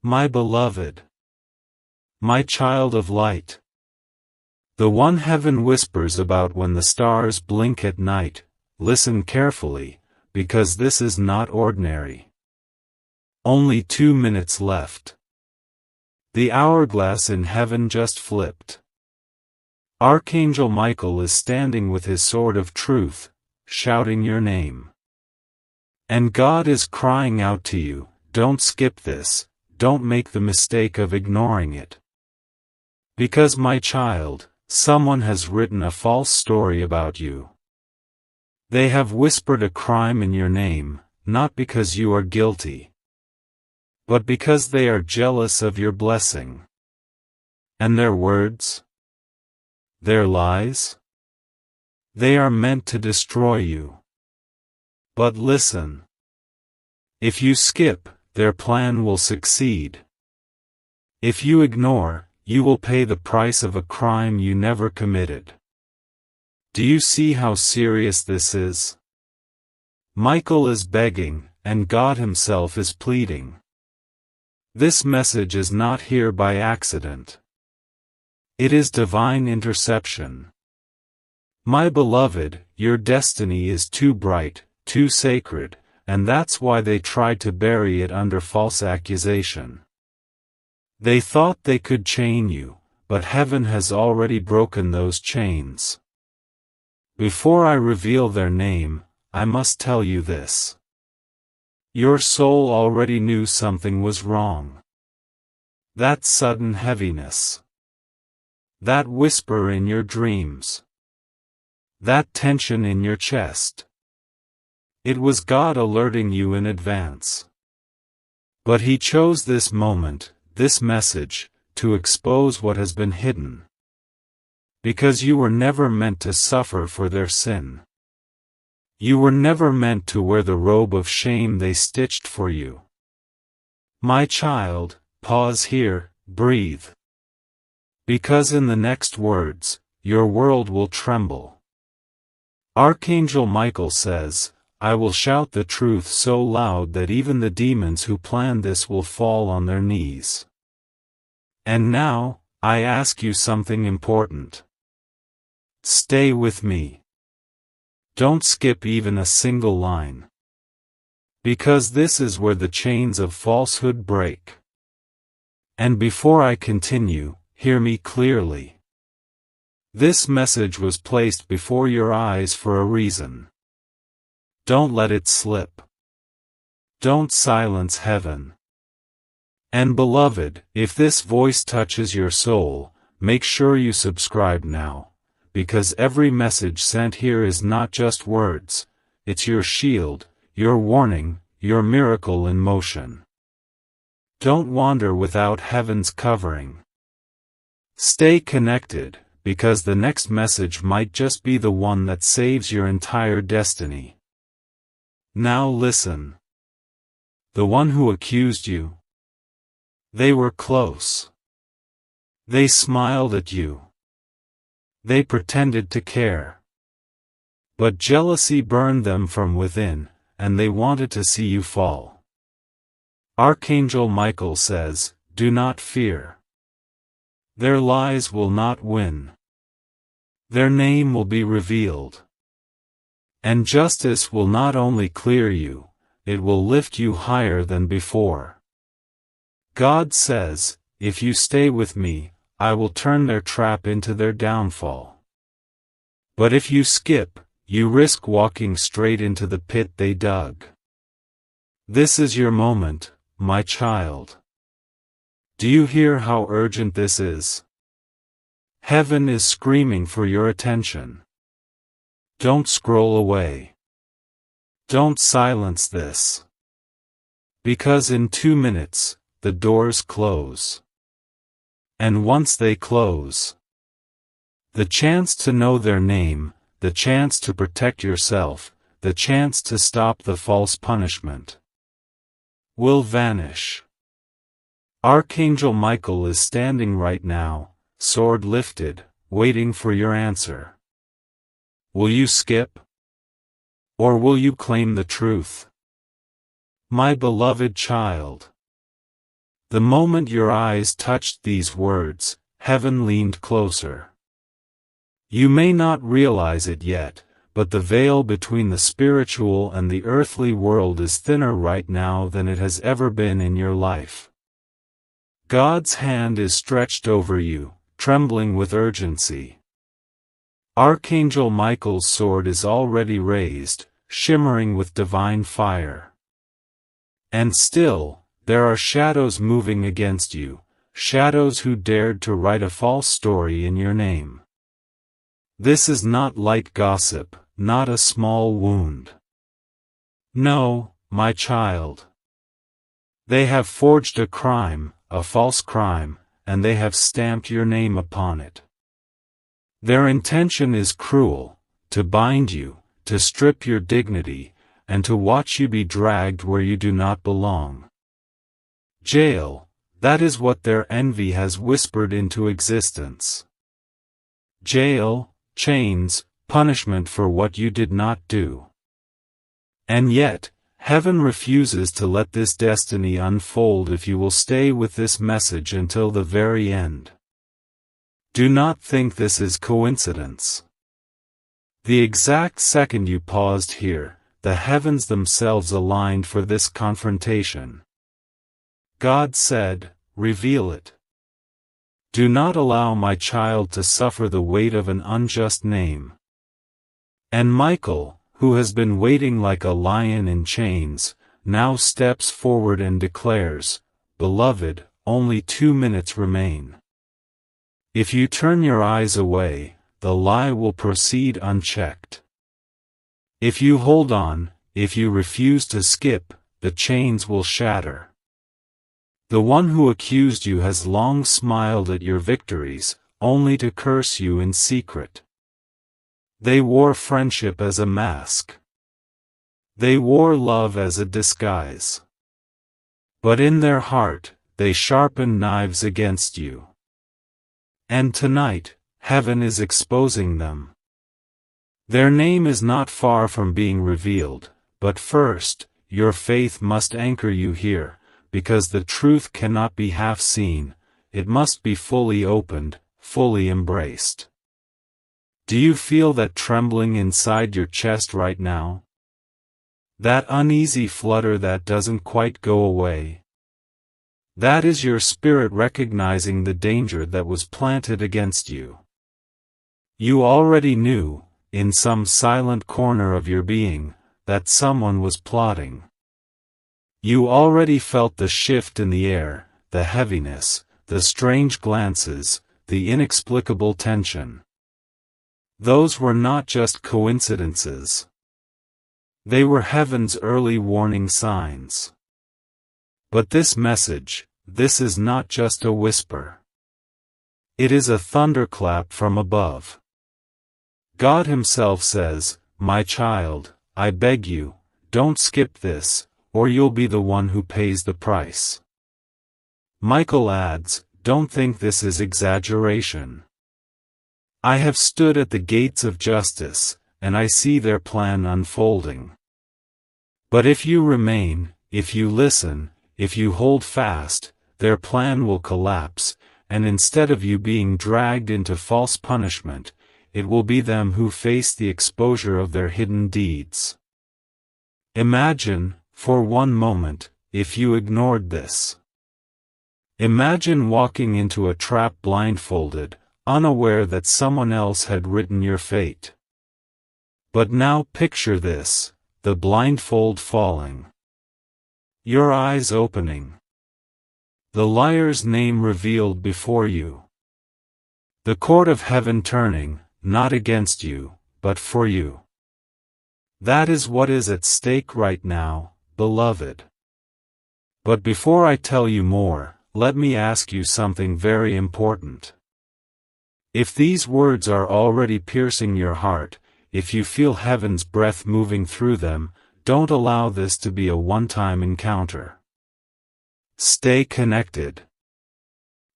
My beloved, my child of light, the one heaven whispers about when the stars blink at night, listen carefully, because this is not ordinary. Only 2 minutes left. The hourglass in heaven just flipped. Archangel Michael is standing with his sword of truth, shouting your name. And God is crying out to you, don't skip this, don't make the mistake of ignoring it. Because my child, someone has written a false story about you. They have whispered a crime in your name, not because you are guilty, but because they are jealous of your blessing. And their words? Their lies? They are meant to destroy you. But listen. If you skip, their plan will succeed. If you ignore, you will pay the price of a crime you never committed. Do you see how serious this is? Michael is begging, and God himself is pleading. This message is not here by accident. It is divine interception. My beloved, your destiny is too bright, too sacred, and that's why they tried to bury it under false accusation. They thought they could chain you, but heaven has already broken those chains. Before I reveal their name, I must tell you this. Your soul already knew something was wrong. That sudden heaviness. That whisper in your dreams. That tension in your chest. It was God alerting you in advance. But He chose this moment, this message, to expose what has been hidden. Because you were never meant to suffer for their sin. You were never meant to wear the robe of shame they stitched for you. My child, pause here, breathe. Because in the next words, your world will tremble. Archangel Michael says, I will shout the truth so loud that even the demons who planned this will fall on their knees. And now, I ask you something important. Stay with me. Don't skip even a single line. Because this is where the chains of falsehood break. And before I continue, hear me clearly. This message was placed before your eyes for a reason. Don't let it slip. Don't silence heaven. And beloved, if this voice touches your soul, make sure you subscribe now, because every message sent here is not just words, it's your shield, your warning, your miracle in motion. Don't wander without heaven's covering. Stay connected, because the next message might just be the one that saves your entire destiny. Now listen. The one who accused you. They were close. They smiled at you. They pretended to care. But jealousy burned them from within, and they wanted to see you fall. Archangel Michael says, do not fear. Their lies will not win. Their name will be revealed. And justice will not only clear you, it will lift you higher than before. God says, if you stay with me, I will turn their trap into their downfall. But if you skip, you risk walking straight into the pit they dug. This is your moment, my child. Do you hear how urgent this is? Heaven is screaming for your attention. Don't scroll away. Don't silence this. Because in 2 minutes, the doors close. And once they close, the chance to know their name, the chance to protect yourself, the chance to stop the false punishment, will vanish. Archangel Michael is standing right now, sword lifted, waiting for your answer. Will you skip? Or will you claim the truth? My beloved child. The moment your eyes touched these words, heaven leaned closer. You may not realize it yet, but the veil between the spiritual and the earthly world is thinner right now than it has ever been in your life. God's hand is stretched over you, trembling with urgency. Archangel Michael's sword is already raised, shimmering with divine fire. And still, there are shadows moving against you, shadows who dared to write a false story in your name. This is not light gossip, not a small wound. No, my child. They have forged a crime, a false crime, and they have stamped your name upon it. Their intention is cruel, to bind you, to strip your dignity, and to watch you be dragged where you do not belong. Jail, that is what their envy has whispered into existence. Jail, chains, punishment for what you did not do. And yet, heaven refuses to let this destiny unfold if you will stay with this message until the very end. Do not think this is coincidence. The exact second you paused here, the heavens themselves aligned for this confrontation. God said, "Reveal it. Do not allow my child to suffer the weight of an unjust name." And Michael, who has been waiting like a lion in chains, now steps forward and declares, "Beloved, only 2 minutes remain. If you turn your eyes away, the lie will proceed unchecked. If you hold on, if you refuse to skip, the chains will shatter. The one who accused you has long smiled at your victories, only to curse you in secret. They wore friendship as a mask. They wore love as a disguise. But in their heart, they sharpened knives against you. And tonight, heaven is exposing them. Their name is not far from being revealed, but first, your faith must anchor you here, because the truth cannot be half seen, it must be fully opened, fully embraced. Do you feel that trembling inside your chest right now? That uneasy flutter that doesn't quite go away? That is your spirit recognizing the danger that was planted against you. You already knew, in some silent corner of your being, that someone was plotting. You already felt the shift in the air, the heaviness, the strange glances, the inexplicable tension. Those were not just coincidences. They were heaven's early warning signs. But this message, this is not just a whisper. It is a thunderclap from above. God Himself says, "My child, I beg you, don't skip this, or you'll be the one who pays the price." Michael adds, "Don't think this is exaggeration. I have stood at the gates of justice, and I see their plan unfolding. But if you remain, if you listen, if you hold fast, their plan will collapse, and instead of you being dragged into false punishment, it will be them who face the exposure of their hidden deeds." Imagine, for one moment, if you ignored this. Imagine walking into a trap blindfolded, unaware that someone else had written your fate. But now picture this, the blindfold falling. Your eyes opening. The liar's name revealed before you. The court of heaven turning, not against you, but for you. That is what is at stake right now, beloved. But before I tell you more, let me ask you something very important. If these words are already piercing your heart, if you feel heaven's breath moving through them, don't allow this to be a one-time encounter. Stay connected.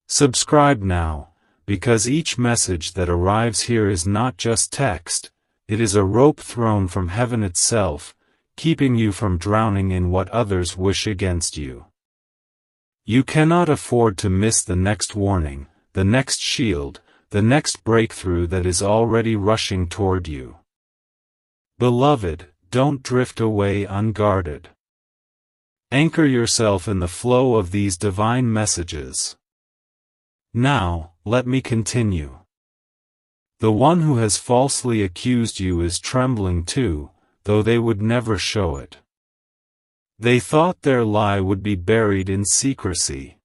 Subscribe now, because each message that arrives here is not just text, it is a rope thrown from heaven itself, keeping you from drowning in what others wish against you. You cannot afford to miss the next warning, the next shield, the next breakthrough that is already rushing toward you. Beloved, don't drift away unguarded. Anchor yourself in the flow of these divine messages. Now, let me continue. The one who has falsely accused you is trembling too, though they would never show it. They thought their lie would be buried in secrecy.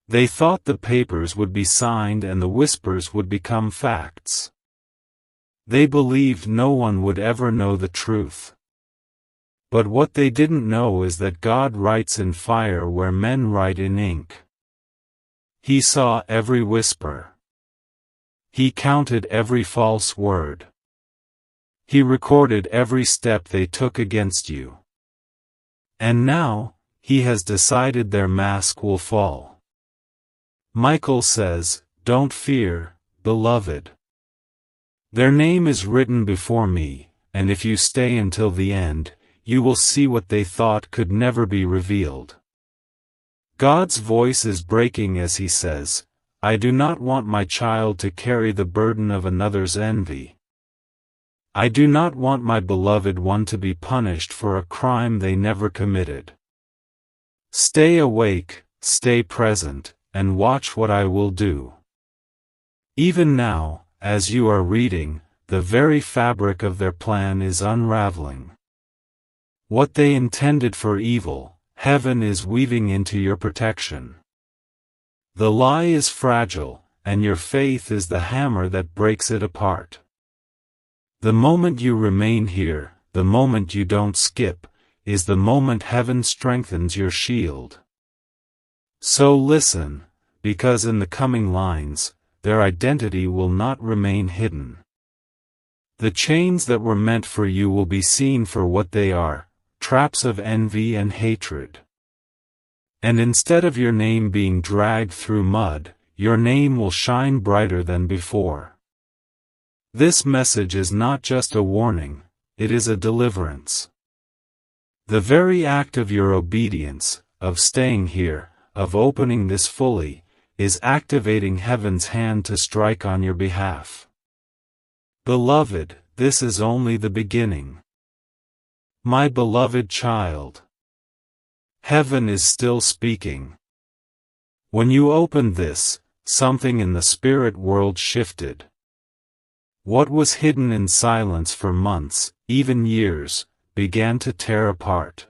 They thought the papers would be signed and the whispers would become facts. They believed no one would ever know the truth. But what they didn't know is that God writes in fire where men write in ink. He saw every whisper. He counted every false word. He recorded every step they took against you. And now, he has decided their mask will fall. Michael says, "Don't fear, beloved. Their name is written before me, and if you stay until the end, you will see what they thought could never be revealed." God's voice is breaking as he says, "I do not want my child to carry the burden of another's envy. I do not want my beloved one to be punished for a crime they never committed. Stay awake, stay present, and watch what I will do." Even now, as you are reading, the very fabric of their plan is unraveling. What they intended for evil, heaven is weaving into your protection. The lie is fragile, and your faith is the hammer that breaks it apart. The moment you remain here, the moment you don't skip, is the moment heaven strengthens your shield. So listen, because in the coming lines, their identity will not remain hidden. The chains that were meant for you will be seen for what they are, traps of envy and hatred. And instead of your name being dragged through mud, your name will shine brighter than before. This message is not just a warning, it is a deliverance. The very act of your obedience, of staying here, of opening this fully, is activating heaven's hand to strike on your behalf. Beloved, this is only the beginning. My beloved child. Heaven is still speaking. When you opened this, something in the spirit world shifted. What was hidden in silence for months, even years, began to tear apart.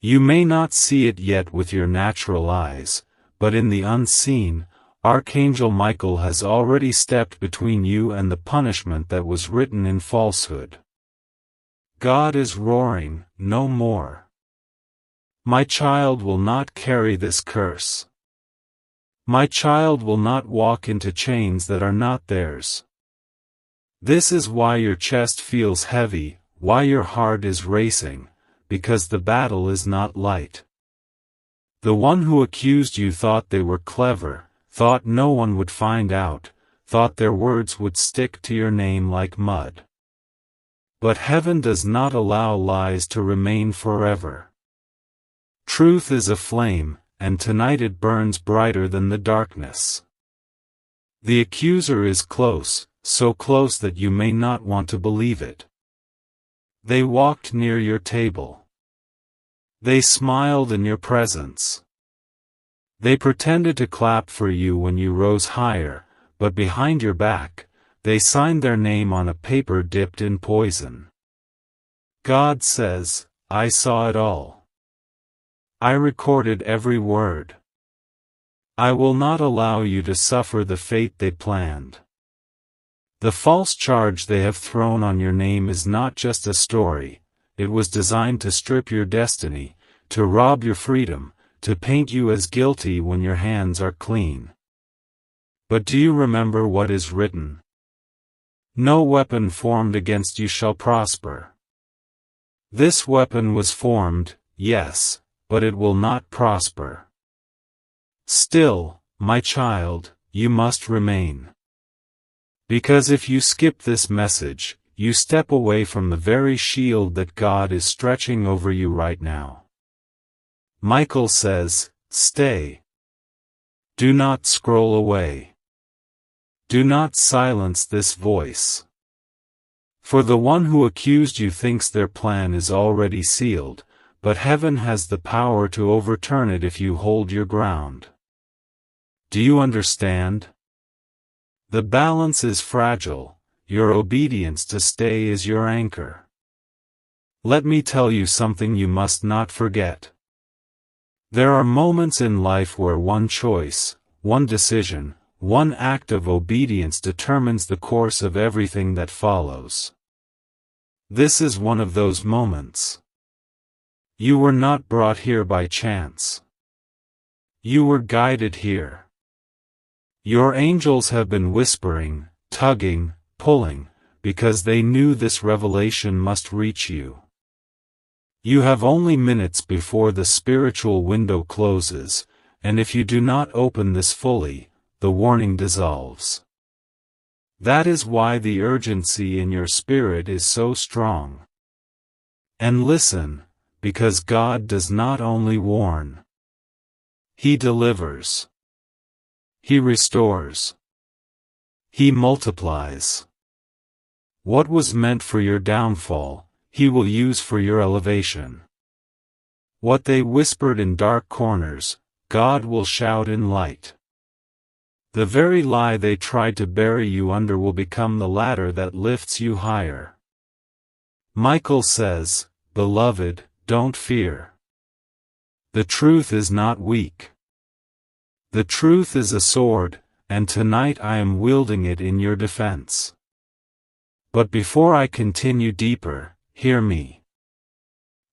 You may not see it yet with your natural eyes, but in the unseen, Archangel Michael has already stepped between you and the punishment that was written in falsehood. God is roaring, "No more. My child will not carry this curse. My child will not walk into chains that are not theirs." This is why your chest feels heavy, why your heart is racing, because the battle is not light. The one who accused you thought they were clever, thought no one would find out, thought their words would stick to your name like mud. But heaven does not allow lies to remain forever. Truth is a flame, and tonight it burns brighter than the darkness. The accuser is close, so close that you may not want to believe it. They walked near your table. They smiled in your presence. They pretended to clap for you when you rose higher, but behind your back, they signed their name on a paper dipped in poison. God says, "I saw it all. I recorded every word. I will not allow you to suffer the fate they planned." The false charge they have thrown on your name is not just a story, it was designed to strip your destiny, to rob your freedom, to paint you as guilty when your hands are clean. But do you remember what is written? "No weapon formed against you shall prosper." This weapon was formed, yes, but it will not prosper. Still, my child, you must remain. Because if you skip this message, you step away from the very shield that God is stretching over you right now. Michael says, Stay. Do not scroll away. Do not silence this voice. For the one who accused you thinks their plan is already sealed, but heaven has the power to overturn it if you hold your ground. Do you understand? The balance is fragile, your obedience to stay is your anchor. Let me tell you something you must not forget. There are moments in life where one choice, one decision, one act of obedience determines the course of everything that follows. This is one of those moments. You were not brought here by chance. You were guided here. Your angels have been whispering, tugging, pulling, because they knew this revelation must reach you. You have only minutes before the spiritual window closes, and if you do not open this fully, the warning dissolves. That is why the urgency in your spirit is so strong. And listen, because God does not only warn. He delivers. He restores. He multiplies. What was meant for your downfall, He will use for your elevation. What they whispered in dark corners, God will shout in light. The very lie they tried to bury you under will become the ladder that lifts you higher. Michael says, "Beloved, don't fear. The truth is not weak. The truth is a sword, and tonight I am wielding it in your defense." But before I continue deeper, hear me.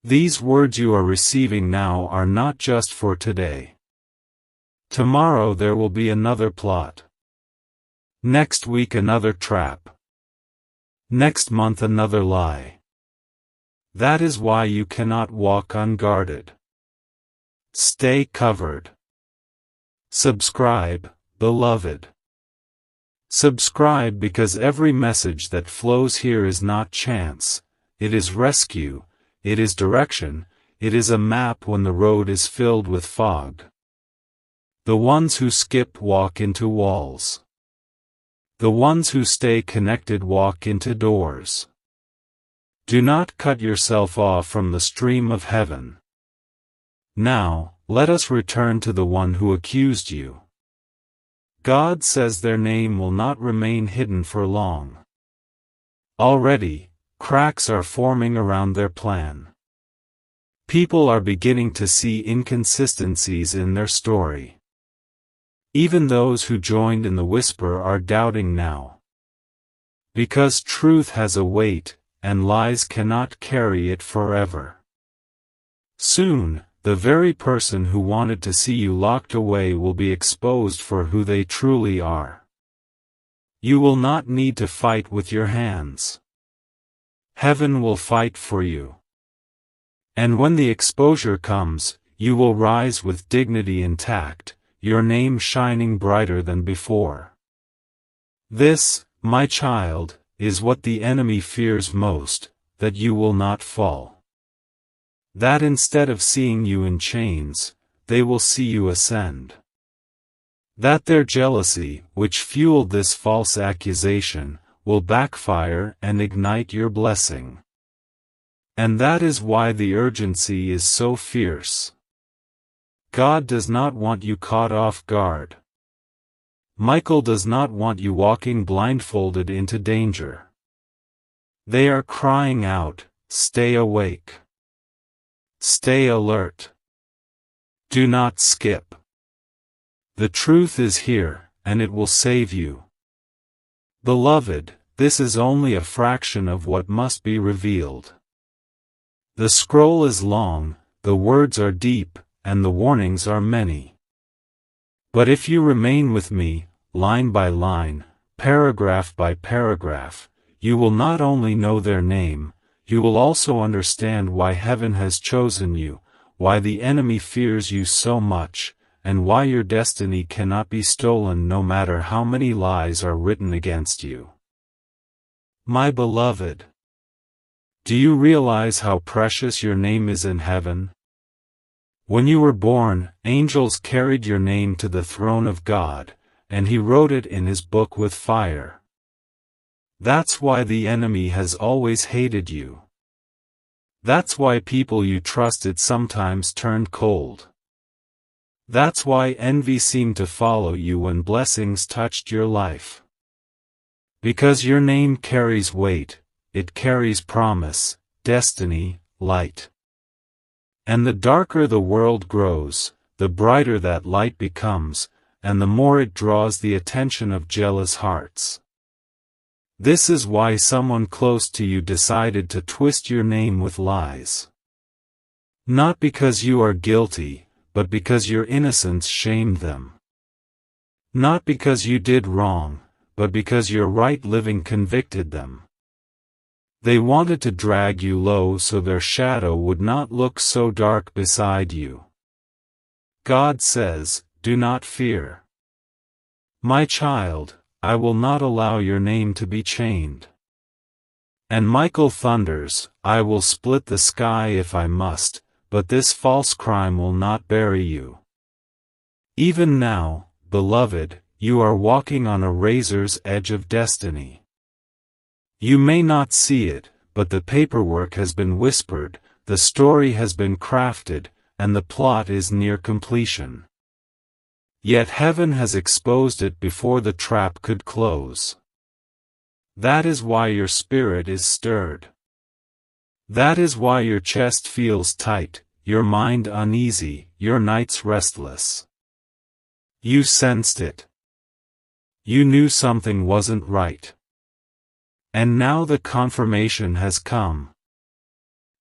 These words you are receiving now are not just for today. Tomorrow there will be another plot. Next week another trap. Next month another lie. That is why you cannot walk unguarded. Stay covered. Subscribe, beloved. Subscribe because every message that flows here is not chance, it is rescue, it is direction, it is a map when the road is filled with fog. The ones who skip walk into walls. The ones who stay connected walk into doors. Do not cut yourself off from the stream of heaven. Now, let us return to the one who accused you. God says their name will not remain hidden for long. Already, cracks are forming around their plan. People are beginning to see inconsistencies in their story. Even those who joined in the whisper are doubting now. Because truth has a weight, and lies cannot carry it forever. Soon, the very person who wanted to see you locked away will be exposed for who they truly are. You will not need to fight with your hands. Heaven will fight for you. And when the exposure comes, you will rise with dignity intact, your name shining brighter than before. This, my child, is what the enemy fears most, that you will not fall. That instead of seeing you in chains, they will see you ascend. That their jealousy, which fueled this false accusation, will backfire and ignite your blessing. And that is why the urgency is so fierce. God does not want you caught off guard. Michael does not want you walking blindfolded into danger. They are crying out, "Stay awake. Stay alert. Do not skip. The truth is here, and it will save you." Beloved, this is only a fraction of what must be revealed. The scroll is long, the words are deep, and the warnings are many. But if you remain with me, line by line, paragraph by paragraph, you will not only know their name, you will also understand why heaven has chosen you, why the enemy fears you so much, and why your destiny cannot be stolen no matter how many lies are written against you. My beloved, do you realize how precious your name is in heaven? When you were born, angels carried your name to the throne of God, and He wrote it in His book with fire. That's why the enemy has always hated you. That's why people you trusted sometimes turned cold. That's why envy seemed to follow you when blessings touched your life. Because your name carries weight, it carries promise, destiny, light. And the darker the world grows, the brighter that light becomes, and the more it draws the attention of jealous hearts. This is why someone close to you decided to twist your name with lies. Not because you are guilty, but because your innocence shamed them. Not because you did wrong, but because your right living convicted them. They wanted to drag you low so their shadow would not look so dark beside you. God says, "Do not fear. My child, I will not allow your name to be chained." And Michael thunders, "I will split the sky if I must, but this false crime will not bury you." Even now, beloved, you are walking on a razor's edge of destiny. You may not see it, but the paperwork has been whispered, the story has been crafted, and the plot is near completion. Yet heaven has exposed it before the trap could close. That is why your spirit is stirred. That is why your chest feels tight, your mind uneasy, your nights restless. You sensed it. You knew something wasn't right. And now the confirmation has come.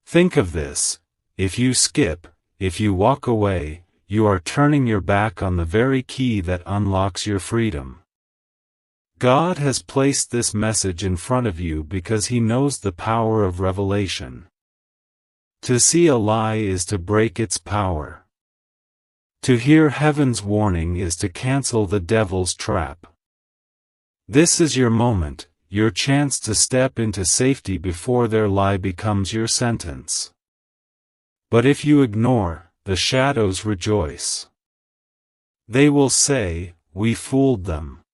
Think of this: if you skip, if you walk away, you are turning your back on the very key that unlocks your freedom. God has placed this message in front of you because He knows the power of revelation. To see a lie is to break its power. To hear heaven's warning is to cancel the devil's trap. This is your moment, your chance to step into safety before their lie becomes your sentence. But if you ignore, the shadows rejoice. They will say, "We fooled them.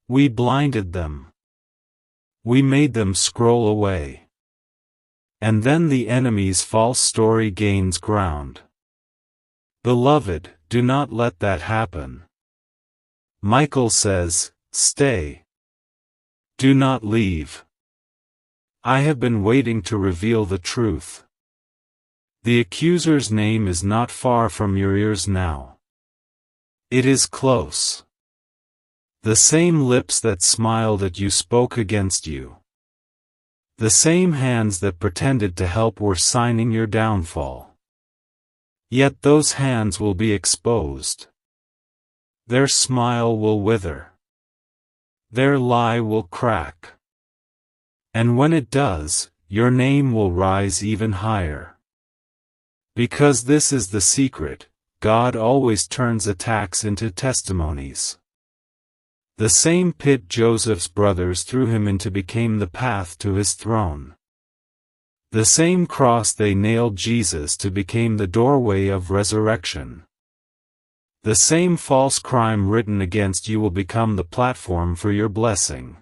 We blinded them. We made them scroll away." And then the enemy's false story gains ground. Beloved, do not let that happen. Michael says, "Stay. Do not leave. I have been waiting to reveal the truth." The accuser's name is not far from your ears now. It is close. The same lips that smiled at you spoke against you. The same hands that pretended to help were signing your downfall. Yet those hands will be exposed. Their smile will wither. Their lie will crack. And when it does, your name will rise even higher. Because this is the secret: God always turns attacks into testimonies. The same pit Joseph's brothers threw him into became the path to his throne. The same cross they nailed Jesus to became the doorway of resurrection. The same false crime written against you will become the platform for your blessing.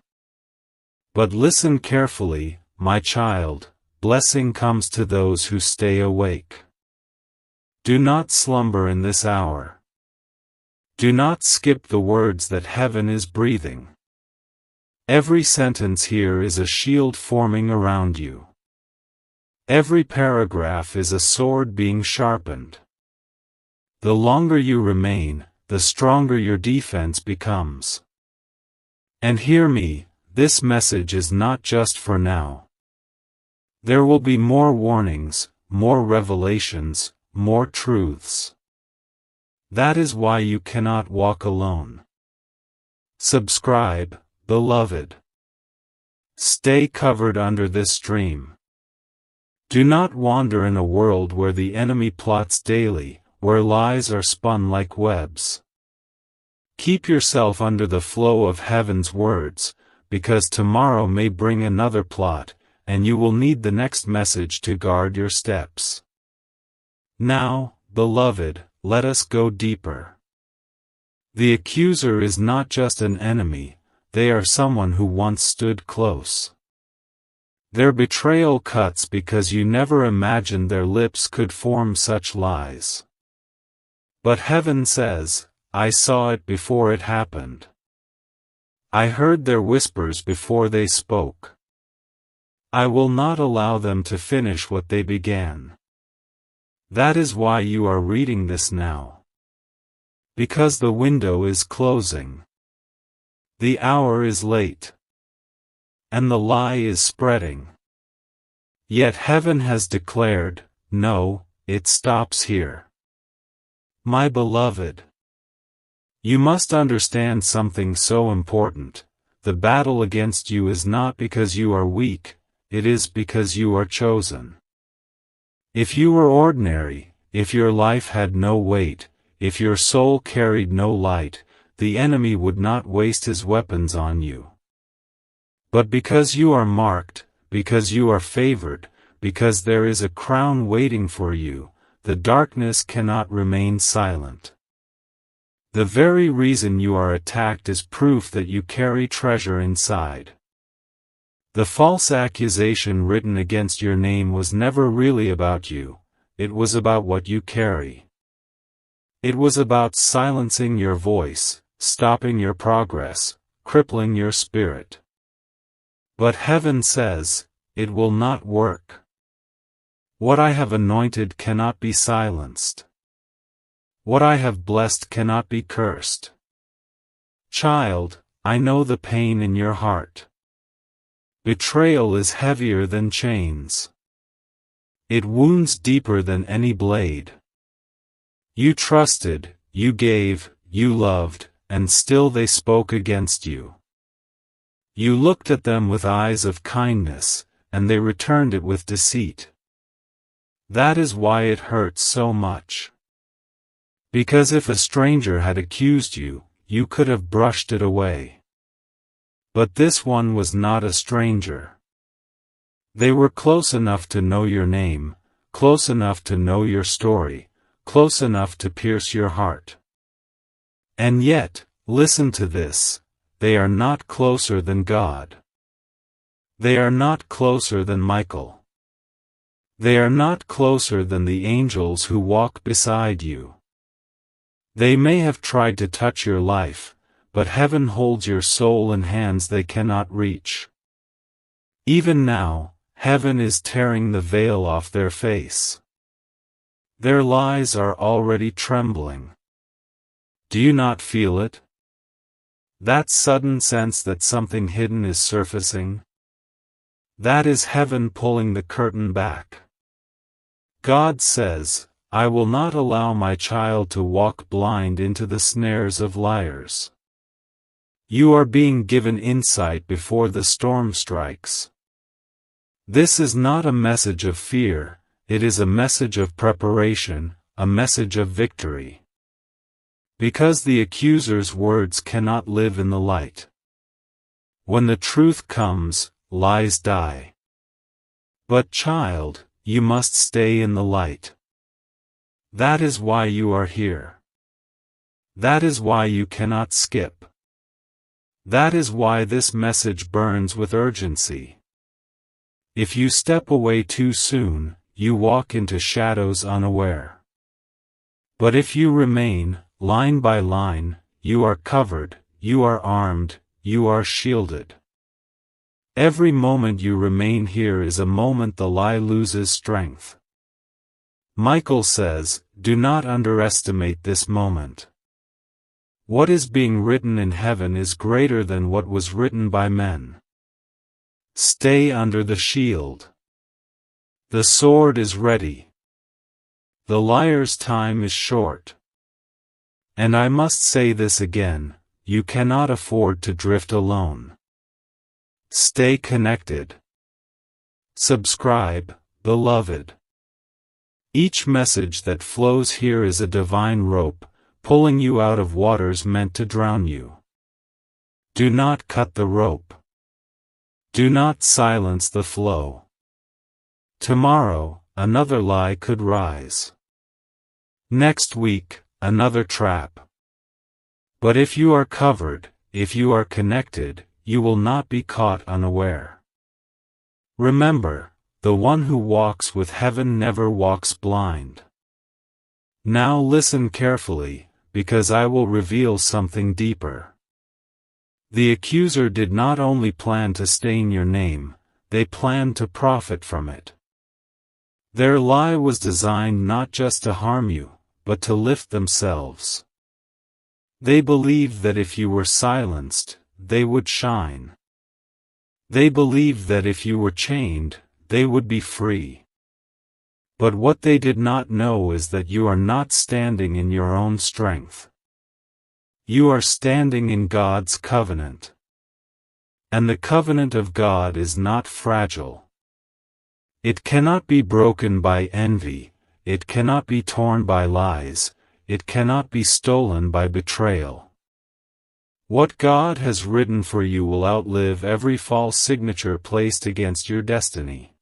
But listen carefully, my child: blessing comes to those who stay awake. Do not slumber in this hour. Do not skip the words that heaven is breathing. Every sentence here is a shield forming around you. Every paragraph is a sword being sharpened. The longer you remain, the stronger your defense becomes. And hear me, this message is not just for now. There will be more warnings, more revelations, more truths. That is why you cannot walk alone. Subscribe, beloved. Stay covered under this stream. Do not wander in a world where the enemy plots daily, where lies are spun like webs. Keep yourself under the flow of heaven's words, because tomorrow may bring another plot, and you will need the next message to guard your steps. Now, beloved, let us go deeper. The accuser is not just an enemy, they are someone who once stood close. Their betrayal cuts because you never imagined their lips could form such lies. But heaven says, I saw it before it happened. I heard their whispers before they spoke. I will not allow them to finish what they began. That is why you are reading this now. Because the window is closing. The hour is late. And the lie is spreading. Yet heaven has declared, no, it stops here. My beloved. You must understand something so important. The battle against you is not because you are weak, it is because you are chosen. If you were ordinary, if your life had no weight, if your soul carried no light, the enemy would not waste his weapons on you. But because you are marked, because you are favored, because there is a crown waiting for you, the darkness cannot remain silent. The very reason you are attacked is proof that you carry treasure inside. The false accusation written against your name was never really about you, it was about what you carry. It was about silencing your voice, stopping your progress, crippling your spirit. But heaven says, it will not work. What I have anointed cannot be silenced. What I have blessed cannot be cursed. Child, I know the pain in your heart. Betrayal is heavier than chains. It wounds deeper than any blade. You trusted, you gave, you loved, and still they spoke against you. You looked at them with eyes of kindness, and they returned it with deceit. That is why it hurts so much. Because if a stranger had accused you, you could have brushed it away. But this one was not a stranger. They were close enough to know your name, close enough to know your story, close enough to pierce your heart. And yet, listen to this, they are not closer than God. They are not closer than Michael. They are not closer than the angels who walk beside you. They may have tried to touch your life, but heaven holds your soul in hands they cannot reach. Even now, heaven is tearing the veil off their face. Their lies are already trembling. Do you not feel it? That sudden sense that something hidden is surfacing? That is heaven pulling the curtain back. God says, I will not allow my child to walk blind into the snares of liars. You are being given insight before the storm strikes. This is not a message of fear, it is a message of preparation, a message of victory. Because the accuser's words cannot live in the light. When the truth comes, lies die. But child, you must stay in the light. That is why you are here. That is why you cannot skip. That is why this message burns with urgency. If you step away too soon, you walk into shadows unaware. But if you remain, line by line, you are covered, you are armed, you are shielded. Every moment you remain here is a moment the lie loses strength. Michael says, do not underestimate this moment. What is being written in heaven is greater than what was written by men. Stay under the shield. The sword is ready. The liar's time is short. And I must say this again, you cannot afford to drift alone. Stay connected. Subscribe, beloved. Each message that flows here is a divine rope, pulling you out of waters meant to drown you. Do not cut the rope. Do not silence the flow. Tomorrow, another lie could rise. Next week, another trap. But if you are covered, if you are connected, you will not be caught unaware. Remember, the one who walks with heaven never walks blind. Now listen carefully, because I will reveal something deeper. The accuser did not only plan to stain your name, they planned to profit from it. Their lie was designed not just to harm you, but to lift themselves. They believed that if you were silenced, they would shine. They believed that if you were chained, they would be free. But what they did not know is that you are not standing in your own strength. You are standing in God's covenant. And the covenant of God is not fragile. It cannot be broken by envy, it cannot be torn by lies, it cannot be stolen by betrayal. What God has written for you will outlive every false signature placed against your destiny.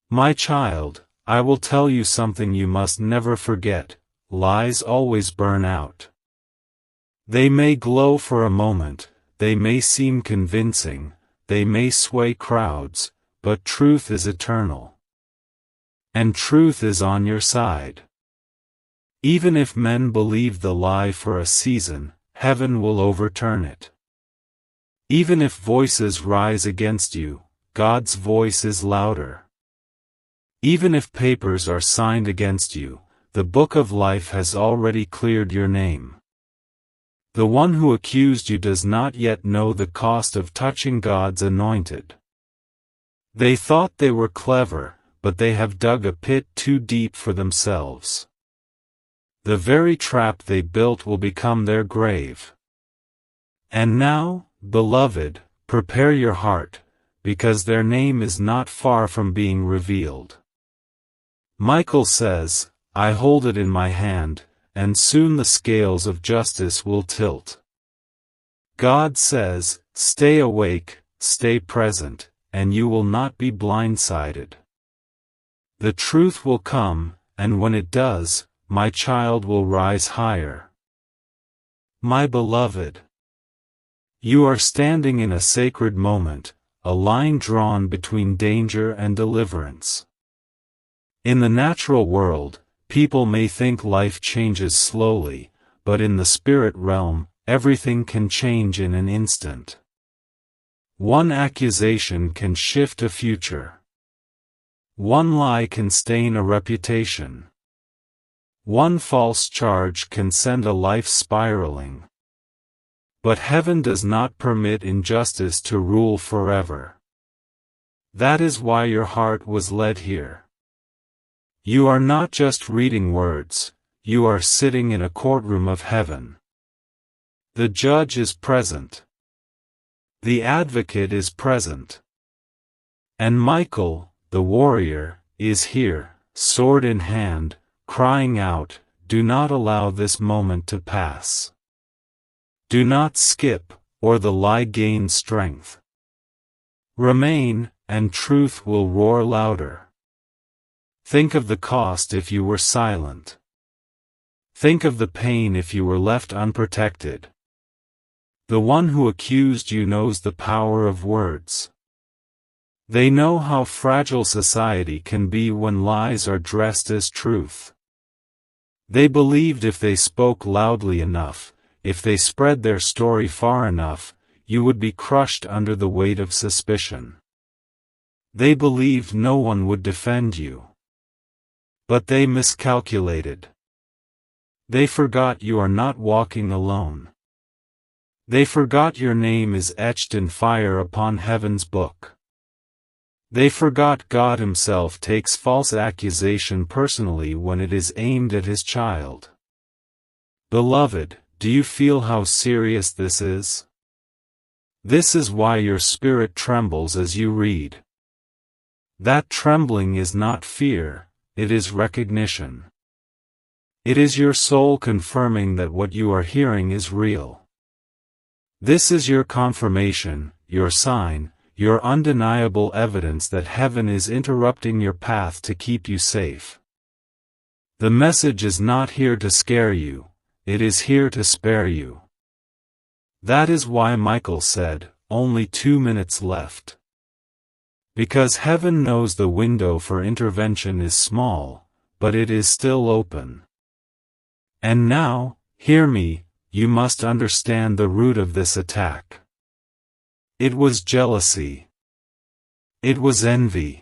My child, I will tell you something you must never forget: lies always burn out. They may glow for a moment, they may seem convincing, they may sway crowds, but truth is eternal. And truth is on your side. Even if men believe the lie for a season, heaven will overturn it. Even if voices rise against you, God's voice is louder. Even if papers are signed against you, the book of life has already cleared your name. The one who accused you does not yet know the cost of touching God's anointed. They thought they were clever, but they have dug a pit too deep for themselves. The very trap they built will become their grave. And now, beloved, prepare your heart, because their name is not far from being revealed. Michael says, I hold it in my hand, and soon the scales of justice will tilt. God says, stay awake, stay present, and you will not be blindsided. The truth will come, and when it does, my child will rise higher. My beloved, you are standing in a sacred moment, a line drawn between danger and deliverance. In the natural world, people may think life changes slowly, but in the spirit realm, everything can change in an instant. One accusation can shift a future. One lie can stain a reputation. One false charge can send a life spiraling. But heaven does not permit injustice to rule forever. That is why your heart was led here. You are not just reading words, you are sitting in a courtroom of heaven. The judge is present. The advocate is present. And Michael, the warrior, is here, sword in hand, crying out, do not allow this moment to pass. Do not skip, or the lie gains strength. Remain, and truth will roar louder. Think of the cost if you were silent. Think of the pain if you were left unprotected. The one who accused you knows the power of words. They know how fragile society can be when lies are dressed as truth. They believed if they spoke loudly enough, if they spread their story far enough, you would be crushed under the weight of suspicion. They believed no one would defend you. But they miscalculated. They forgot you are not walking alone. They forgot your name is etched in fire upon heaven's book. They forgot God Himself takes false accusation personally when it is aimed at His child. Beloved, do you feel how serious this is? This is why your spirit trembles as you read. That trembling is not fear, it is recognition. It is your soul confirming that what you are hearing is real. This is your confirmation, your sign, your undeniable evidence that heaven is interrupting your path to keep you safe. The message is not here to scare you, it is here to spare you. That is why Michael said, only 2 minutes left. Because heaven knows the window for intervention is small, but it is still open. And now, hear me, you must understand the root of this attack. It was jealousy. It was envy.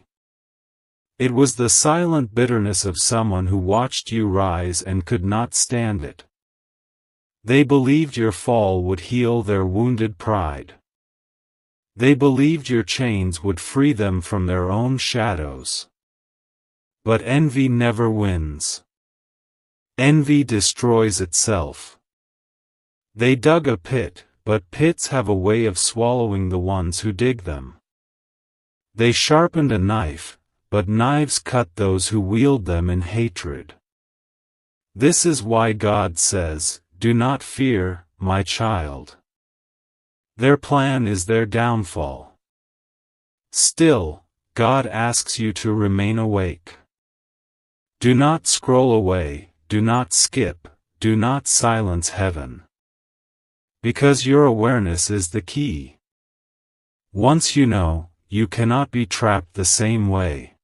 It was the silent bitterness of someone who watched you rise and could not stand it. They believed your fall would heal their wounded pride. They believed your chains would free them from their own shadows. But envy never wins. Envy destroys itself. They dug a pit, but pits have a way of swallowing the ones who dig them. They sharpened a knife, but knives cut those who wield them in hatred. This is why God says, do not fear, my child. Their plan is their downfall. Still, God asks you to remain awake. Do not scroll away, do not skip, do not silence heaven. Because your awareness is the key. Once you know, you cannot be trapped the same way.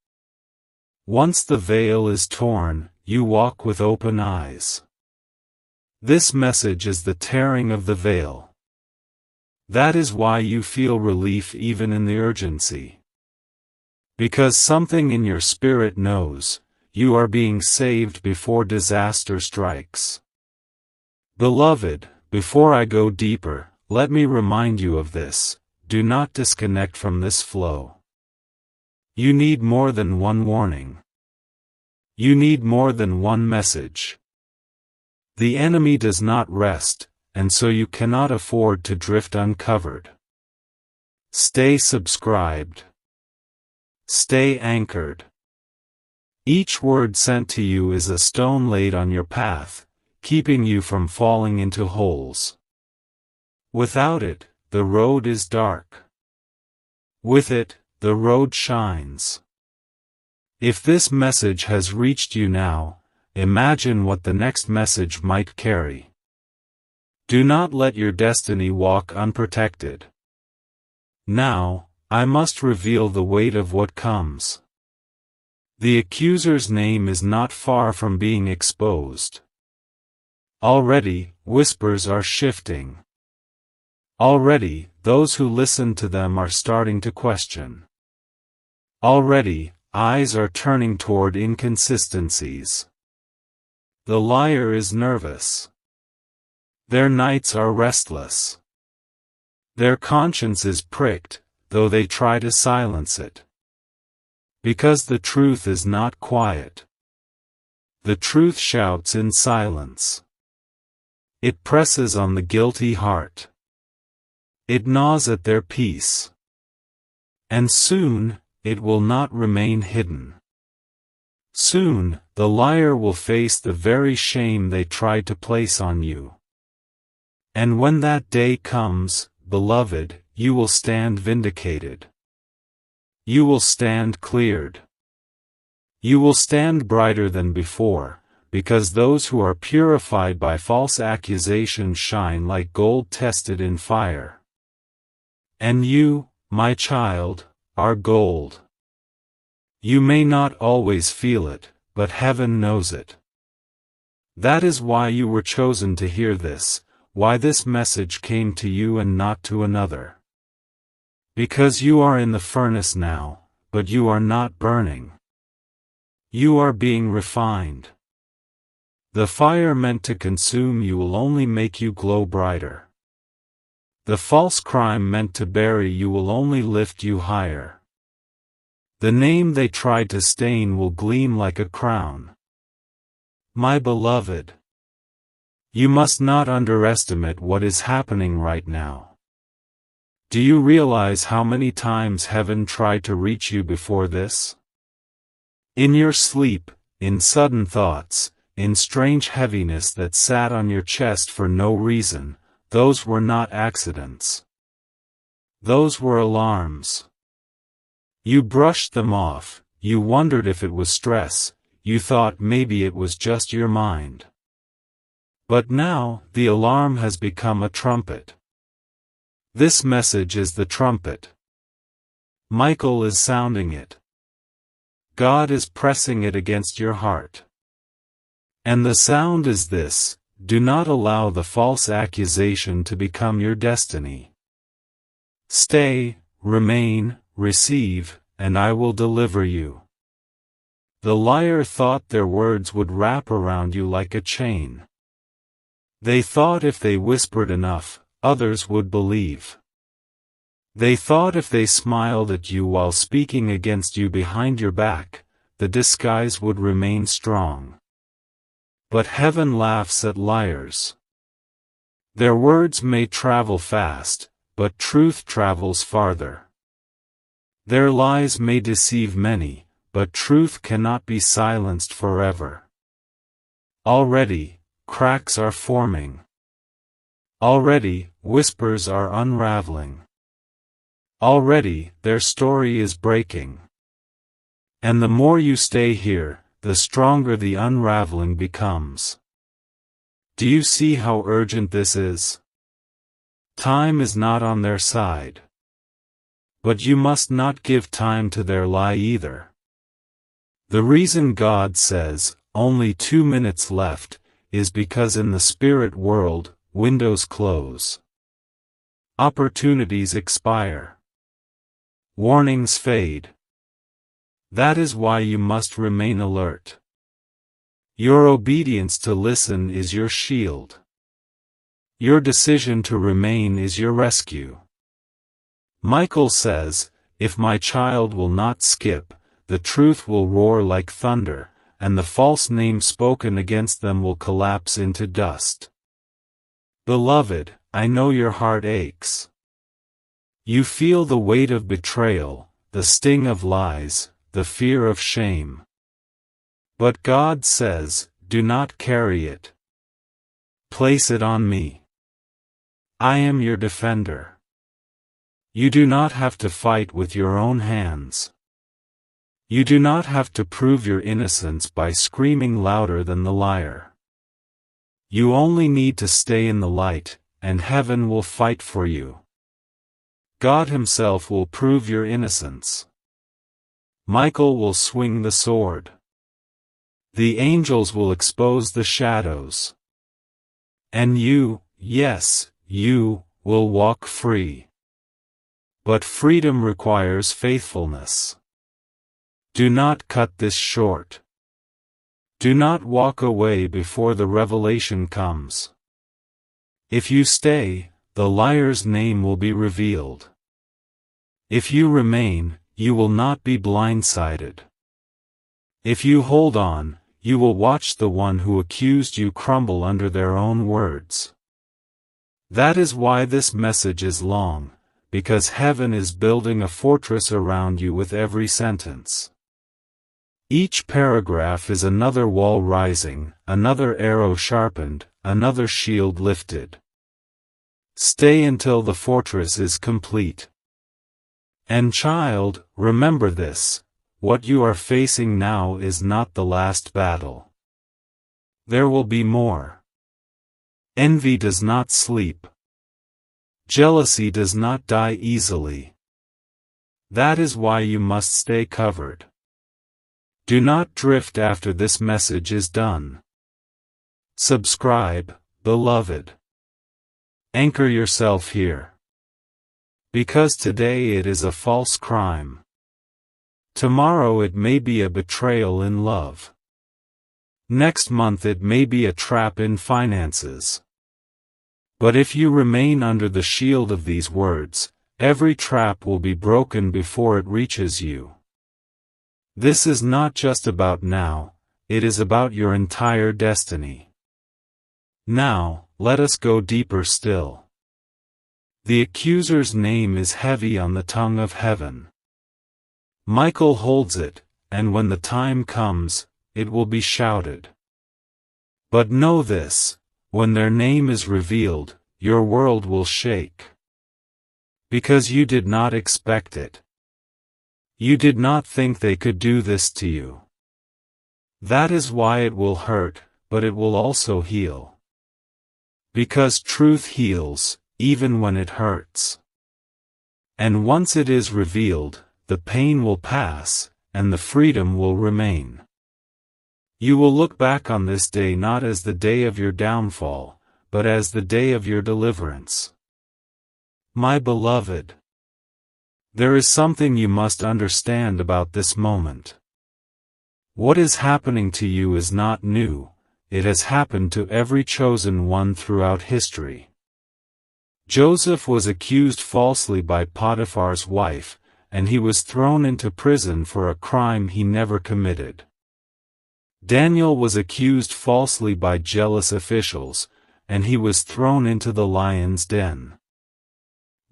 Once the veil is torn, you walk with open eyes. This message is the tearing of the veil. That is why you feel relief even in the urgency. Because something in your spirit knows, you are being saved before disaster strikes. Beloved, before I go deeper, let me remind you of this, do not disconnect from this flow. You need more than one warning. You need more than one message. The enemy does not rest, and so you cannot afford to drift uncovered. Stay subscribed. Stay anchored. Each word sent to you is a stone laid on your path, keeping you from falling into holes. Without it, the road is dark. With it, the road shines. If this message has reached you now, imagine what the next message might carry. Do not let your destiny walk unprotected. Now, I must reveal the weight of what comes. The accuser's name is not far from being exposed. Already, whispers are shifting. Already, those who listen to them are starting to question. Already, eyes are turning toward inconsistencies. The liar is nervous. Their nights are restless. Their conscience is pricked, though they try to silence it. Because the truth is not quiet. The truth shouts in silence. It presses on the guilty heart. It gnaws at their peace. And soon, it will not remain hidden. Soon, the liar will face the very shame they tried to place on you. And when that day comes, beloved, you will stand vindicated. You will stand cleared. You will stand brighter than before, because those who are purified by false accusations shine like gold tested in fire. And you, my child, are gold. You may not always feel it, but heaven knows it. That is why you were chosen to hear this, why this message came to you and not to another. Because you are in the furnace now, but you are not burning. You are being refined. The fire meant to consume you will only make you glow brighter. The false crime meant to bury you will only lift you higher. The name they tried to stain will gleam like a crown. My beloved, you must not underestimate what is happening right now. Do you realize how many times heaven tried to reach you before this? In your sleep, in sudden thoughts, in strange heaviness that sat on your chest for no reason, those were not accidents. Those were alarms. You brushed them off, you wondered if it was stress, you thought maybe it was just your mind. But now, the alarm has become a trumpet. This message is the trumpet. Michael is sounding it. God is pressing it against your heart. And the sound is this: do not allow the false accusation to become your destiny. Stay, remain, receive, and I will deliver you. The liar thought their words would wrap around you like a chain. They thought if they whispered enough, others would believe. They thought if they smiled at you while speaking against you behind your back, the disguise would remain strong. But heaven laughs at liars. Their words may travel fast, but truth travels farther. Their lies may deceive many, but truth cannot be silenced forever. Already, cracks are forming. Already, whispers are unraveling. Already, their story is breaking. And the more you stay here, the stronger the unraveling becomes. Do you see how urgent this is? Time is not on their side. But you must not give time to their lie either. The reason God says, "Only 2 minutes left," is because in the spirit world, windows close. Opportunities expire. Warnings fade. That is why you must remain alert. Your obedience to listen is your shield. Your decision to remain is your rescue. Michael says, "If my child will not skip, the truth will roar like thunder, and the false name spoken against them will collapse into dust." Beloved, I know your heart aches. You feel the weight of betrayal, the sting of lies, the fear of shame. But God says, do not carry it. Place it on me. I am your defender. You do not have to fight with your own hands. You do not have to prove your innocence by screaming louder than the liar. You only need to stay in the light, and heaven will fight for you. God Himself will prove your innocence. Michael will swing the sword. The angels will expose the shadows. And you, yes, you, will walk free. But freedom requires faithfulness. Do not cut this short. Do not walk away before the revelation comes. If you stay, the liar's name will be revealed. If you remain, you will not be blindsided. If you hold on, you will watch the one who accused you crumble under their own words. That is why this message is long, because heaven is building a fortress around you with every sentence. Each paragraph is another wall rising, another arrow sharpened, another shield lifted. Stay until the fortress is complete. And child, remember this: what you are facing now is not the last battle. There will be more. Envy does not sleep. Jealousy does not die easily. That is why you must stay covered. Do not drift after this message is done. Subscribe, beloved. Anchor yourself here. Because today it is a false crime. Tomorrow it may be a betrayal in love. Next month it may be a trap in finances. But if you remain under the shield of these words, every trap will be broken before it reaches you. This is not just about now, it is about your entire destiny. Now, let us go deeper still. The accuser's name is heavy on the tongue of heaven. Michael holds it, and when the time comes, it will be shouted. But know this: when their name is revealed, your world will shake. Because you did not expect it. You did not think they could do this to you. That is why it will hurt, but it will also heal. Because truth heals, even when it hurts. And once it is revealed, the pain will pass, and the freedom will remain. You will look back on this day not as the day of your downfall, but as the day of your deliverance. My beloved, there is something you must understand about this moment. What is happening to you is not new, it has happened to every chosen one throughout history. Joseph was accused falsely by Potiphar's wife, and he was thrown into prison for a crime he never committed. Daniel was accused falsely by jealous officials, and he was thrown into the lion's den.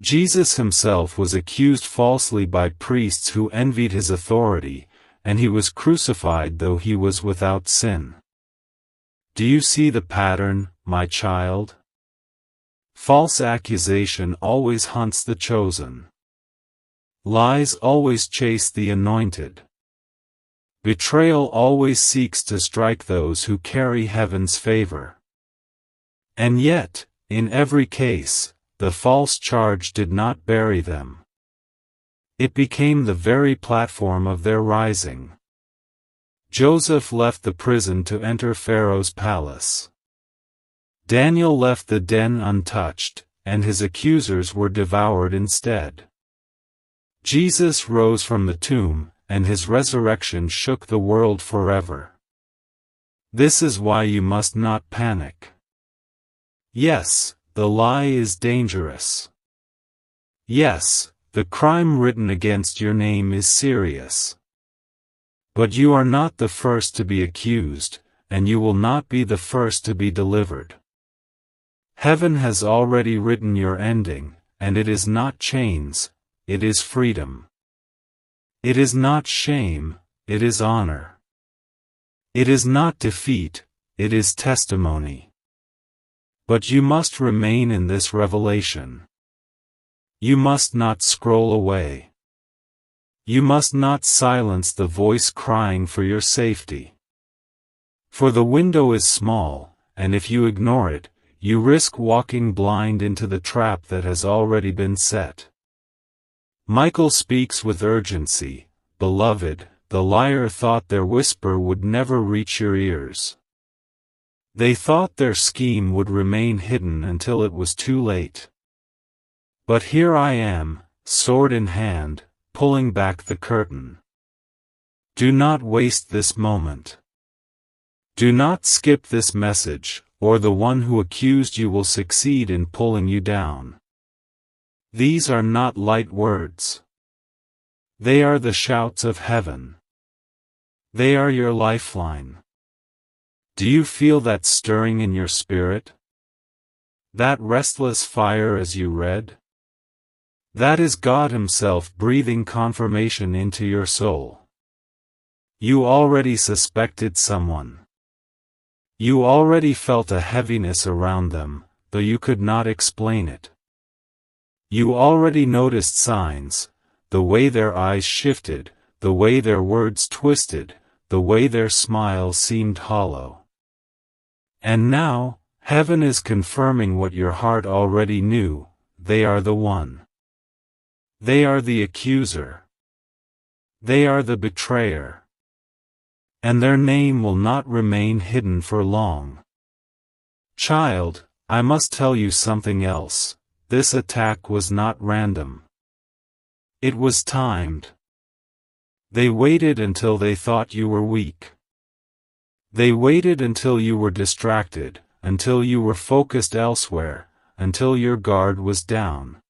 Jesus himself was accused falsely by priests who envied his authority, and he was crucified though he was without sin. Do you see the pattern, my child? False accusation always hunts the chosen. Lies always chase the anointed. Betrayal always seeks to strike those who carry heaven's favor. And yet, in every case, the false charge did not bury them. It became the very platform of their rising. Joseph left the prison to enter Pharaoh's palace. Daniel left the den untouched, and his accusers were devoured instead. Jesus rose from the tomb, and his resurrection shook the world forever. This is why you must not panic. Yes, the lie is dangerous. Yes, the crime written against your name is serious. But you are not the first to be accused, and you will not be the first to be delivered. Heaven has already written your ending, and it is not chains, it is freedom. It is not shame, it is honor. It is not defeat, it is testimony. But you must remain in this revelation. You must not scroll away. You must not silence the voice crying for your safety. For the window is small, and if you ignore it, you risk walking blind into the trap that has already been set. Michael speaks with urgency. Beloved, the liar thought their whisper would never reach your ears. They thought their scheme would remain hidden until it was too late. But here I am, sword in hand, pulling back the curtain. Do not waste this moment. Do not skip this message, or the one who accused you will succeed in pulling you down. These are not light words. They are the shouts of heaven. They are your lifeline. Do you feel that stirring in your spirit? That restless fire as you read? That is God Himself breathing confirmation into your soul. You already suspected someone. You already felt a heaviness around them, though you could not explain it. You already noticed signs, the way their eyes shifted, the way their words twisted, the way their smile seemed hollow. And now, heaven is confirming what your heart already knew, they are the one. They are the accuser. They are the betrayer. And their name will not remain hidden for long. Child, I must tell you something else. This attack was not random. It was timed. They waited until they thought you were weak. They waited until you were distracted, until you were focused elsewhere, until your guard was down.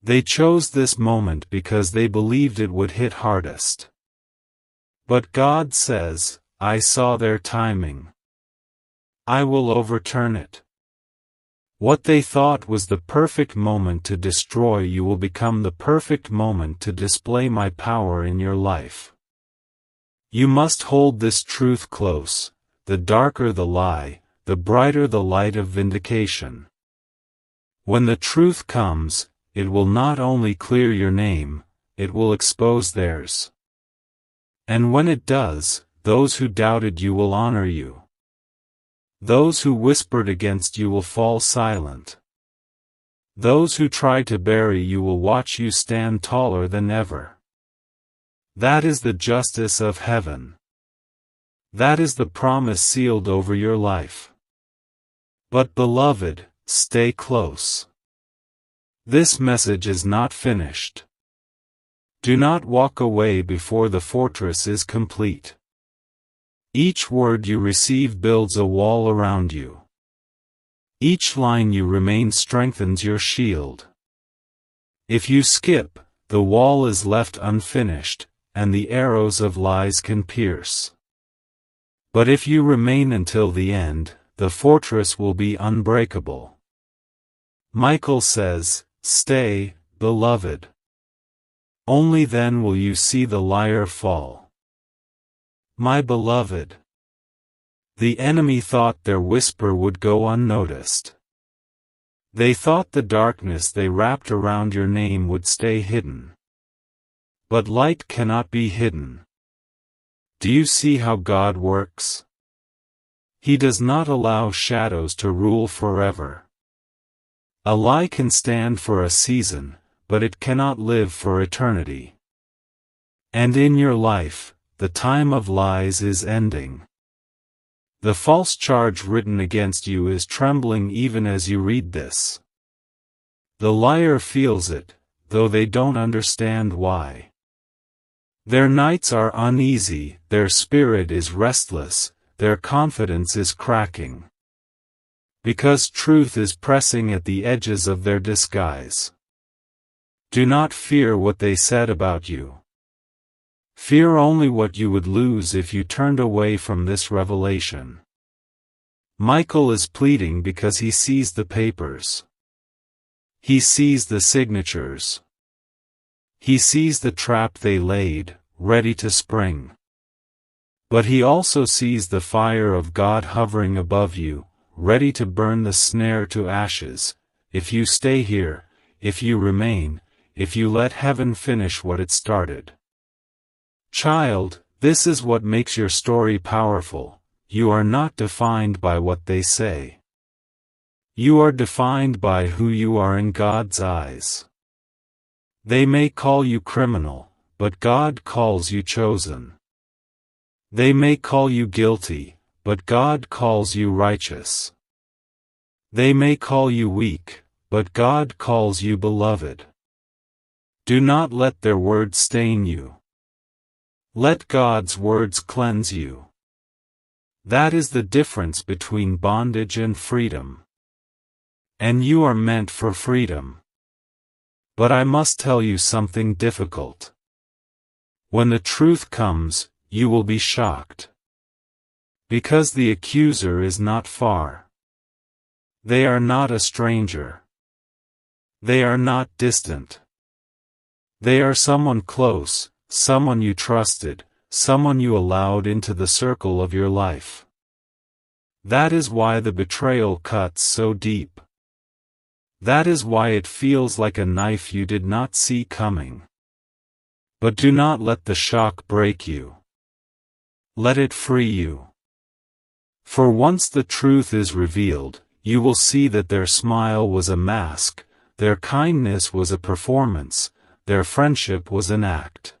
They chose this moment because they believed it would hit hardest. But God says, I saw their timing. I will overturn it. What they thought was the perfect moment to destroy you will become the perfect moment to display my power in your life. You must hold this truth close. The darker the lie, the brighter the light of vindication. When the truth comes, it will not only clear your name, it will expose theirs. And when it does, those who doubted you will honor you. Those who whispered against you will fall silent. Those who tried to bury you will watch you stand taller than ever. That is the justice of heaven. That is the promise sealed over your life. But beloved, stay close. This message is not finished. Do not walk away before the fortress is complete. Each word you receive builds a wall around you. Each line you remain strengthens your shield. If you skip, the wall is left unfinished, and the arrows of lies can pierce. But if you remain until the end, the fortress will be unbreakable. Michael says, "Stay, beloved. Only then will you see the liar fall." My beloved. The enemy thought their whisper would go unnoticed. They thought the darkness they wrapped around your name would stay hidden. But light cannot be hidden. Do you see how God works? He does not allow shadows to rule forever. A lie can stand for a season, but it cannot live for eternity. And in your life, the time of lies is ending. The false charge written against you is trembling even as you read this. The liar feels it, though they don't understand why. Their nights are uneasy, their spirit is restless, their confidence is cracking. Because truth is pressing at the edges of their disguise. Do not fear what they said about you. Fear only what you would lose if you turned away from this revelation. Michael is pleading because he sees the papers. He sees the signatures. He sees the trap they laid, ready to spring. But he also sees the fire of God hovering above you, ready to burn the snare to ashes, if you stay here, if you remain, if you let heaven finish what it started. Child, this is what makes your story powerful. You are not defined by what they say. You are defined by who you are in God's eyes. They may call you criminal, but God calls you chosen. They may call you guilty, but God calls you righteous. They may call you weak, but God calls you beloved. Do not let their words stain you. Let God's words cleanse you. That is the difference between bondage and freedom. And you are meant for freedom. But I must tell you something difficult. When the truth comes, you will be shocked. Because the accuser is not far. They are not a stranger. They are not distant. They are someone close, someone you trusted, someone you allowed into the circle of your life. That is why the betrayal cuts so deep. That is why it feels like a knife you did not see coming. But do not let the shock break you. Let it free you. For once the truth is revealed, you will see that their smile was a mask, their kindness was a performance, their friendship was an act.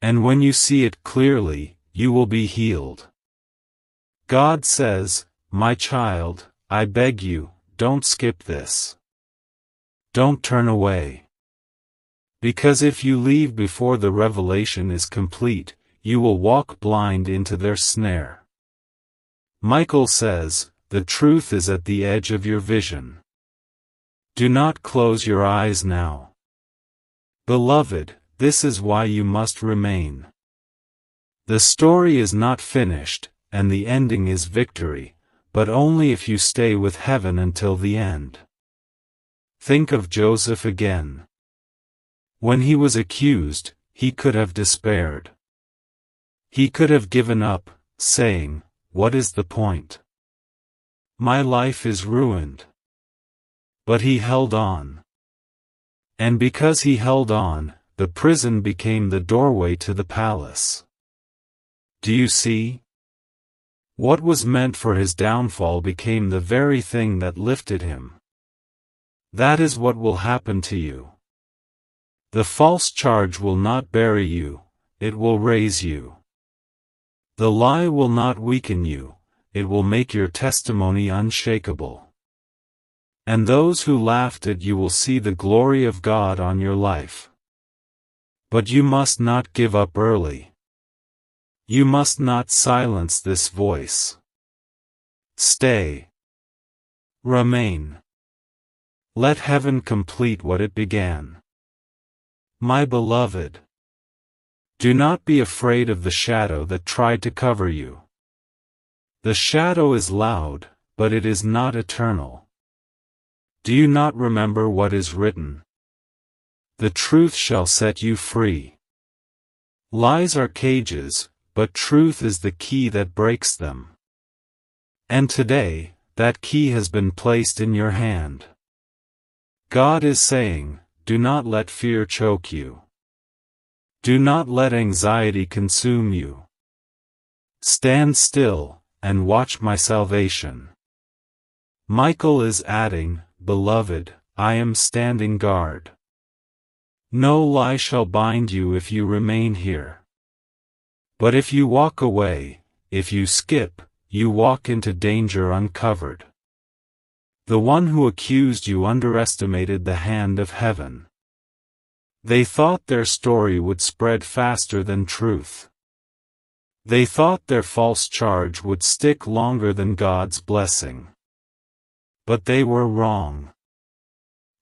And when you see it clearly, you will be healed. God says, "My child, I beg you, don't skip this. Don't turn away. Because if you leave before the revelation is complete, you will walk blind into their snare." Michael says, the truth is at the edge of your vision. Do not close your eyes now. Beloved, this is why you must remain. The story is not finished, and the ending is victory, but only if you stay with heaven until the end. Think of Joseph again. When he was accused, he could have despaired. He could have given up, saying, "What is the point? My life is ruined." But he held on. And because he held on, the prison became the doorway to the palace. Do you see? What was meant for his downfall became the very thing that lifted him. That is what will happen to you. The false charge will not bury you, it will raise you. The lie will not weaken you, it will make your testimony unshakable. And those who laughed at you will see the glory of God on your life. But you must not give up early. You must not silence this voice. Stay. Remain. Let heaven complete what it began. My beloved, do not be afraid of the shadow that tried to cover you. The shadow is loud, but it is not eternal. Do you not remember what is written? The truth shall set you free. Lies are cages, but truth is the key that breaks them. And today, that key has been placed in your hand. God is saying, do not let fear choke you. Do not let anxiety consume you. Stand still, and watch my salvation. Michael is adding, Beloved, I am standing guard. No lie shall bind you if you remain here. But if you walk away, if you skip, you walk into danger uncovered. The one who accused you underestimated the hand of heaven. They thought their story would spread faster than truth. They thought their false charge would stick longer than God's blessing. But they were wrong.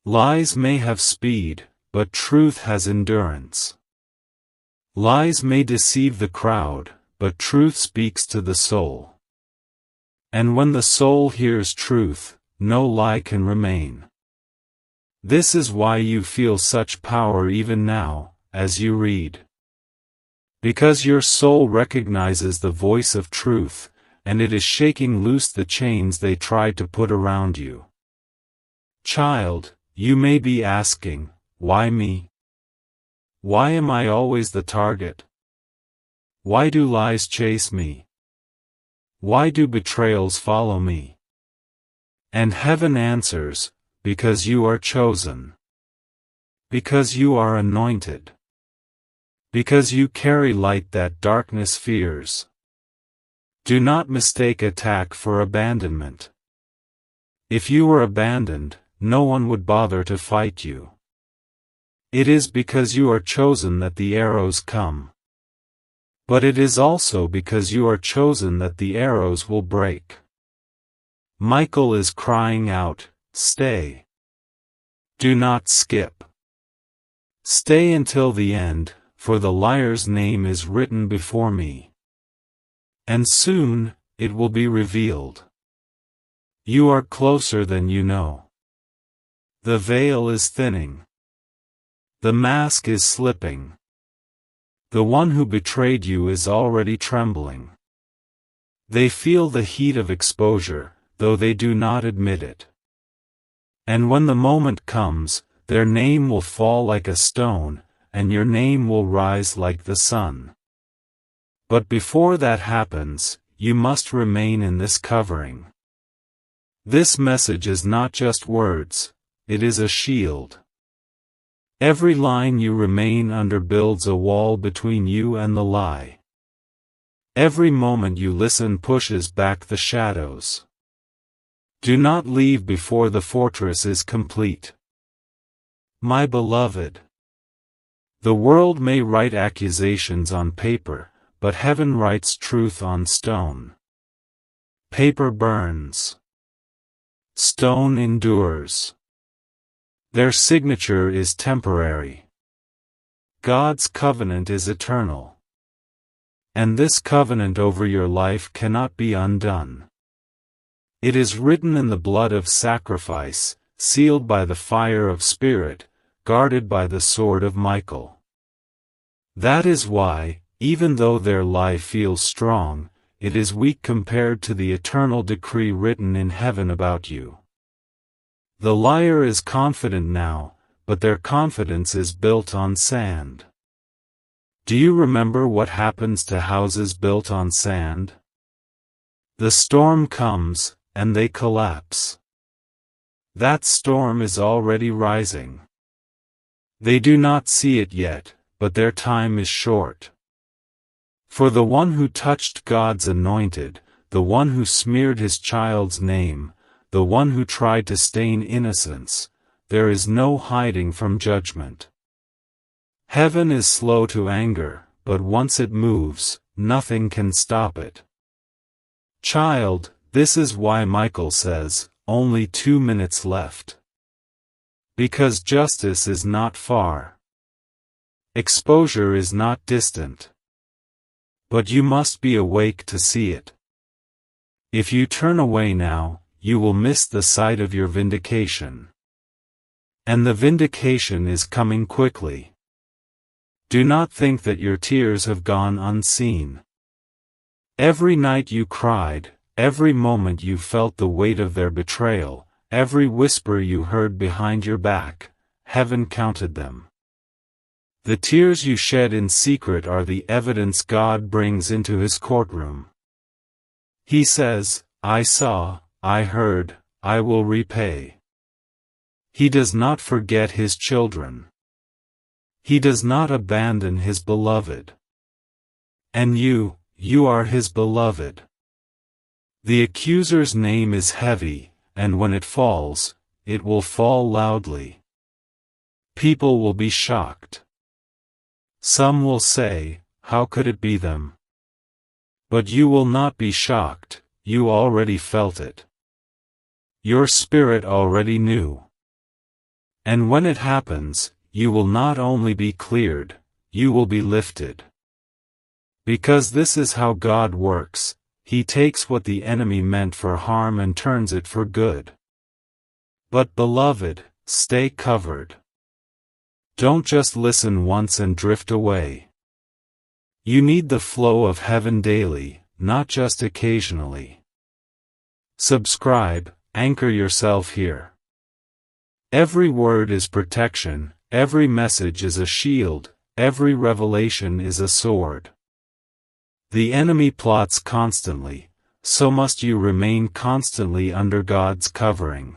Lies may have speed, but truth has endurance. Lies may deceive the crowd, but truth speaks to the soul. And when the soul hears truth, no lie can remain. This is why you feel such power even now, as you read. Because your soul recognizes the voice of truth, and it is shaking loose the chains they tried to put around you. Child, you may be asking, why me? Why am I always the target? Why do lies chase me? Why do betrayals follow me? And heaven answers, because you are chosen. Because you are anointed. Because you carry light that darkness fears. Do not mistake attack for abandonment. If you were abandoned, no one would bother to fight you. It is because you are chosen that the arrows come. But it is also because you are chosen that the arrows will break. Michael is crying out, stay. Do not skip. Stay until the end, for the liar's name is written before me. And soon, it will be revealed. You are closer than you know. The veil is thinning. The mask is slipping. The one who betrayed you is already trembling. They feel the heat of exposure, though they do not admit it. And when the moment comes, their name will fall like a stone, and your name will rise like the sun. But before that happens, you must remain in this covering. This message is not just words, it is a shield. Every line you remain under builds a wall between you and the lie. Every moment you listen pushes back the shadows. Do not leave before the fortress is complete. My beloved, the world may write accusations on paper, but heaven writes truth on stone. Paper burns. Stone endures. Their signature is temporary. God's covenant is eternal. And this covenant over your life cannot be undone. It is written in the blood of sacrifice, sealed by the fire of spirit, guarded by the sword of Michael. That is why, even though their lie feels strong, it is weak compared to the eternal decree written in heaven about you. The liar is confident now, but their confidence is built on sand. Do you remember what happens to houses built on sand? The storm comes, and they collapse. That storm is already rising. They do not see it yet, but their time is short. For the one who touched God's anointed, the one who smeared his child's name, the one who tried to stain innocence, there is no hiding from judgment. Heaven is slow to anger, but once it moves, nothing can stop it. Child, this is why Michael says, only 2 minutes left. Because justice is not far. Exposure is not distant. But you must be awake to see it. If you turn away now, you will miss the sight of your vindication. And the vindication is coming quickly. Do not think that your tears have gone unseen. Every night you cried, every moment you felt the weight of their betrayal, every whisper you heard behind your back, heaven counted them. The tears you shed in secret are the evidence God brings into his courtroom. He says, I saw, I heard, I will repay. He does not forget his children. He does not abandon his beloved. And you are his beloved. The accuser's name is heavy, and when it falls, it will fall loudly. People will be shocked. Some will say, how could it be them? But you will not be shocked, you already felt it. Your spirit already knew. And when it happens, you will not only be cleared, you will be lifted. Because this is how God works, he takes what the enemy meant for harm and turns it for good. But beloved, stay covered. Don't just listen once and drift away. You need the flow of heaven daily, not just occasionally. Subscribe, anchor yourself here. Every word is protection, every message is a shield, every revelation is a sword. The enemy plots constantly, so must you remain constantly under God's covering.